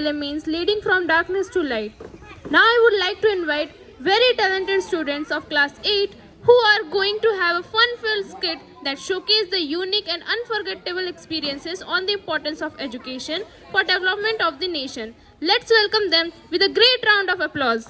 Vidyalaya means leading from darkness to light. Now I would like to invite very talented students of class 8 who are going to have a fun-filled skit that showcase the unique and unforgettable experiences on the importance of education for development of the nation. Let's welcome them with a great round of applause.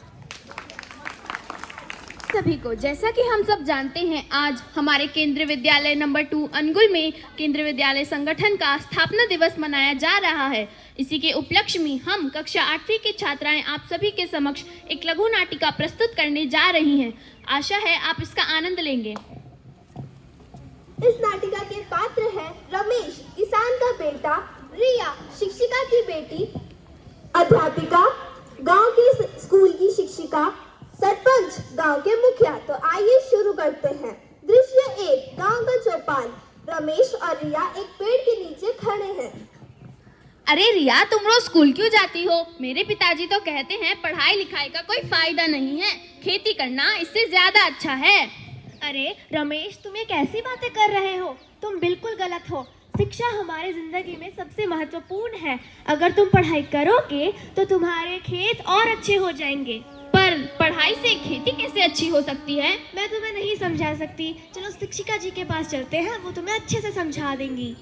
सभी को जैसा कि हम सब जानते हैं, आज हमारे केंद्रीय विद्यालय नंबर 2 अनुगुल में केंद्रीय विद्यालय संगठन का स्थापना दिवस मनाया जा रहा है। इसी के उपलक्ष्य में हम कक्षा 8वीं की छात्राएं आप सभी के समक्ष एक लघु नाटिका प्रस्तुत करने जा रही हैं। आशा है आप इसका आनंद लेंगे। इस नाटिका के पात्र हैं रमेश किसान का बेटा, रिया शिक्षिका की बेटी, अध्यापिका गांव की स्कूल की शिक्षिका, सरपंच गांव के मुखिया। तो आइए शुरू करते हैं। दृश्य 1, गांव का चौपाल। रमेश और रिया एक पेड़ के नीचे खड़े हैं। अरे रिया, तुम रोज स्कूल क्यों जाती हो? मेरे पिताजी तो कहते हैं पढ़ाई लिखाई का कोई फायदा नहीं है, खेती करना इससे ज्यादा अच्छा है। अरे रमेश, तुम ये कैसी बातें कर रहे हो? तुम बिल्कुल गलत हो। शिक्षा हमारे जिंदगी में सबसे महत्वपूर्ण है। अगर तुम पढ़ाई करोगे तो तुम्हारे खेत और अच्छे हो जाएंगे। पर पढ़ाई से खेती कैसे अच्छी हो सकती है? मैं तुम्हें नहीं समझा सकती। चलो शिक्षिका जी के पास चलते हैं, वो तुम्हें अच्छे से समझा देंगी।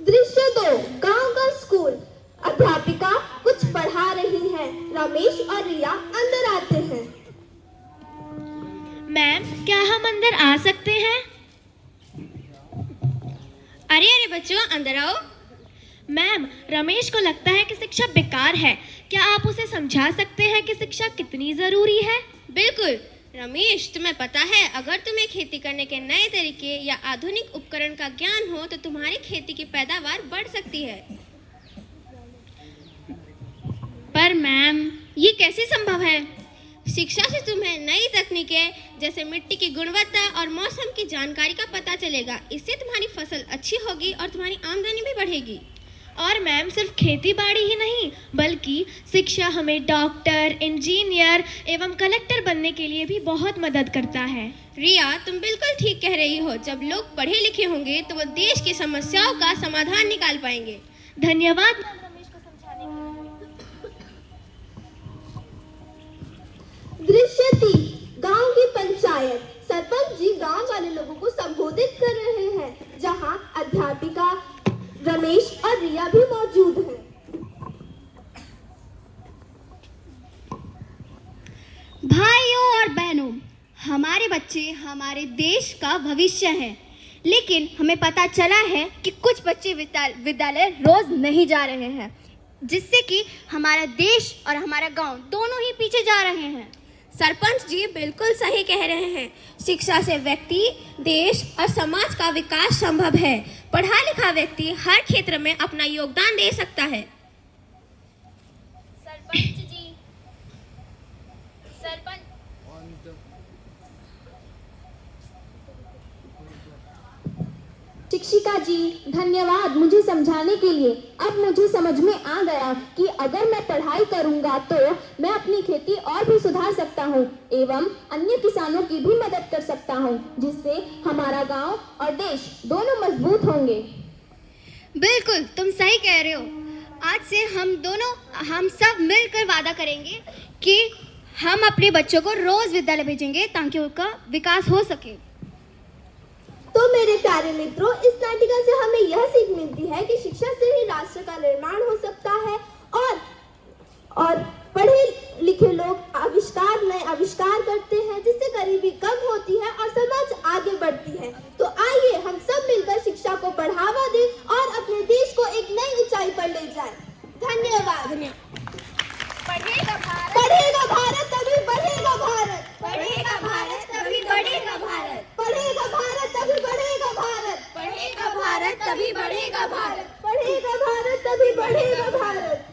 दृश्य 2, गांव का स्कूल। अध्यापिका कुछ पढ़ा रही है। रमेश और रिया अंदर आते हैं। मैम, क्या हम अंदर आ सकते हैं? अरे बच्चों, अंदर आओ। मैम, रमेश को लगता है कि शिक्षा बेकार है। क्या आप उसे समझा सकते हैं कि शिक्षा कितनी जरूरी है? बिल्कुल रमेश, तुम्हें पता है अगर तुम्हें खेती करने के नए तरीके या आधुनिक उपकरण का ज्ञान हो तो तुम्हारी खेती की पैदावार बढ़ सकती है। पर मैम, ये कैसे संभव है? शिक्षा से तुम्हें नई तकनीकें जैसे मिट्टी की गुणवत्ता और मौसम की जानकारी का पता चलेगा। इससे तुम्हारी फसल अच्छी होगी और तुम्हारी आमदनी भी बढ़ेगी। और मैम, सिर्फ खेती बाड़ी ही नहीं बल्कि शिक्षा हमें डॉक्टर, इंजीनियर एवं कलेक्टर बनने के लिए भी बहुत मदद करता है। रिया, तुम बिल्कुल ठीक कह रही हो। जब लोग पढ़े लिखे होंगे तो वो देश की समस्याओं का समाधान निकाल पाएंगे। धन्यवाद मैम रमेश को समझाने के लिए। दृश्य 3, गांव की पंचायत। सरपंच जी गांव वाले लोगों को संबोधित कर रहे हैं, जहां अध्यापिका रमेश और रिया भी मौजूद हैं। भाइयों और बहनों, हमारे बच्चे हमारे देश का भविष्य हैं। लेकिन हमें पता चला है कि कुछ बच्चे विद्यालय रोज नहीं जा रहे हैं, जिससे कि हमारा देश और हमारा गांव दोनों ही पीछे जा रहे हैं। सरपंच जी बिल्कुल सही कह रहे हैं। शिक्षा से व्यक्ति, देश और समाज का विकास संभव है। पढ़ा लिखा व्यक्ति हर क्षेत्र में अपना योगदान दे सकता है। शिक्षिका जी धन्यवाद मुझे समझाने के लिए। अब मुझे समझ में आ गया कि अगर मैं पढ़ाई करूंगा तो मैं अपनी खेती और भी सुधार सकता हूं एवं अन्य किसानों की भी मदद कर सकता हूं, जिससे हमारा गांव और देश दोनों मजबूत होंगे। बिल्कुल, तुम सही कह रहे हो। आज से हम सब मिलकर वादा करेंगे कि हम अपने बच्चों को रोज विद्यालय भेजेंगे ताकि उनका विकास हो सके। तो मेरे प्यारे मित्रों, इस नाटिका से हमें यह सीख मिलती है कि शिक्षा से ही राष्ट्र का निर्माण हो सकता है और पढ़े लिखे लोग नए आविष्कार करते हैं, जिससे गरीबी कम होती है और समाज आगे बढ़ती है। तो आइए हम सब मिलकर शिक्षा को बढ़ावा दें और अपने देश को एक नई ऊंचाई पर ले जाएं। धन्यवाद। पढ़ेगा भारत, पढ़ेगा भारत तभी बढ़ेगा भारत। पढ़ेगा भारत तभी बढ़ेगा भारत। पढ़ेगा भारत तभी बढ़ेगा भारत। पढ़ेगा भारत तभी बढ़ेगा भारत। पढ़ेगा भारत तभी बढ़ेगा भारत।